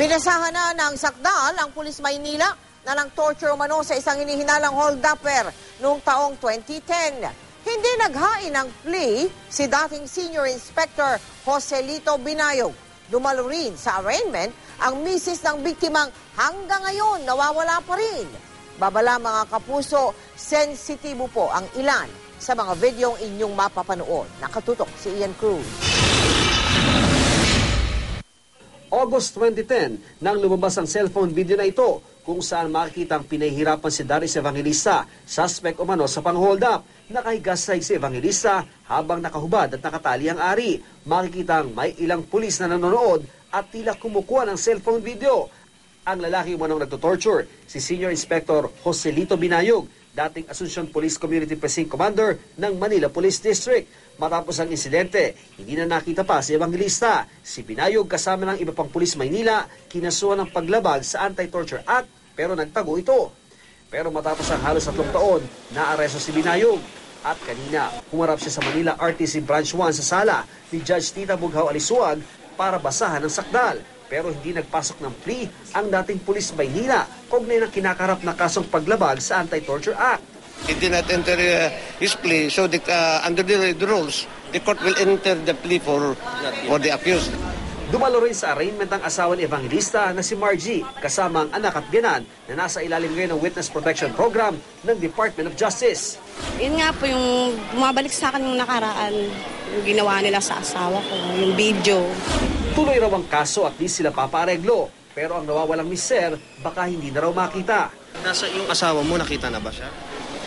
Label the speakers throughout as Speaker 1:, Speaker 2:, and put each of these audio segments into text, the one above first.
Speaker 1: Pinasahan na ng sakdal ang Pulis Maynila na nang-torture umano sa isang hinihinalang hold-upper noong taong 2010. Hindi naghain ng plea si dating Senior Inspector Joselito Binayog. Dumalo rin sa arraignment ang misis ng biktimang hanggang ngayon nawawala pa rin. Babala mga kapuso, sensitibo po ang ilan sa mga videong inyong mapapanood. Nakatutok si Ian Cruz.
Speaker 2: August 2010 nang lumabas ang cellphone video na ito kung saan makikita ang pinahihirapan si Darius Evangelista, suspect umano sa pang-hold up. Nakahigasay si Evangelista habang nakahubad at nakatali ang ari. Makikita ang may ilang pulis na nanonood at tila kumukuha ng cellphone video. Ang lalaki umanong nagtutorture, si Senior Inspector Joselito Binayog, dating Asuncion Police Community Precinct Commander ng Manila Police District. Matapos ang insidente, hindi na nakita pa si Evangelista. Si Binayog kasama ng iba pang pulis Maynila, kinasuhan ng paglabag sa Anti-Torture Act pero nagtago ito. Pero matapos ang halos 3 taon, naaresto si Binayog. At kanina, humarap siya sa Manila RTC Branch 1 sa sala ni Judge Tita Bughaw Alisuag para basahan ng sakdal. Pero hindi nagpasok ng plea ang dating pulis Maynila kaugnay ng kinakarap na kasong paglabag sa Anti-Torture Act.
Speaker 3: He did not enter his plea, so under the rules, the court will enter the plea for the accused.
Speaker 2: Dumalo rin sa arraignment ang asawa ni Evangelista na si Margie, kasama ang anak at biyanan na nasa ilalim ngayon ng Witness Protection Program ng Department of Justice.
Speaker 4: Yun nga po yung bumabalik sa akin yung nakaraan, yung ginawa nila sa asawa ko, yung video.
Speaker 2: Tuloy raw ang kaso at di sila papaareglo, pero ang nawawalang mister baka hindi na raw makita.
Speaker 5: Nasa yung asawa mo, nakita na ba siya?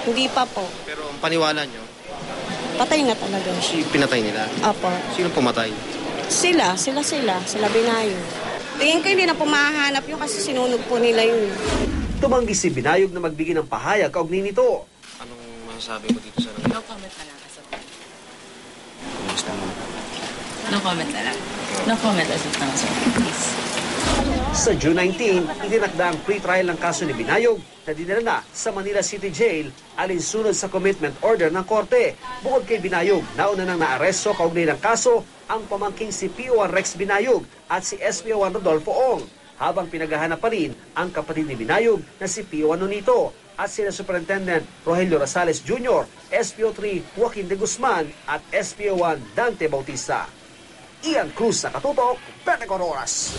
Speaker 4: Hindi pa po.
Speaker 5: Pero ang paniwala nyo?
Speaker 4: Patay na talaga.
Speaker 5: Pinatay nila?
Speaker 4: Apo.
Speaker 5: Sino pumatay?
Speaker 4: Sila Binayog. Tingin ko hindi na po mahanap yun kasi sinunog po nila yun.
Speaker 2: Tumanggi si Binayog na magbigay ng pahayag kaugnay nito.
Speaker 5: Anong masasabi mo dito sa nangyari?
Speaker 6: No comment na lang. No comment na lang. No comment as of now, sir. Please.
Speaker 2: Sa June 19, itinakda ang pre-trial ng kaso ni Binayog na dinala na sa Manila City Jail alinsunod sa commitment order ng korte. Bukod kay Binayog, nauna nang naaresto kaugnay ng kaso ang pamangking si PO1 Rex Binayog at si SPO1 Rodolfo Ong, habang pinaghahanap pa rin ang kapatid ni Binayog na si PO1 Nonito at sina Superintendent Rogelio Rosales Jr., SPO3 Joaquin de Guzman at SPO1 Dante Bautista. Ian Cruz, Nakatutok, 24 Oras.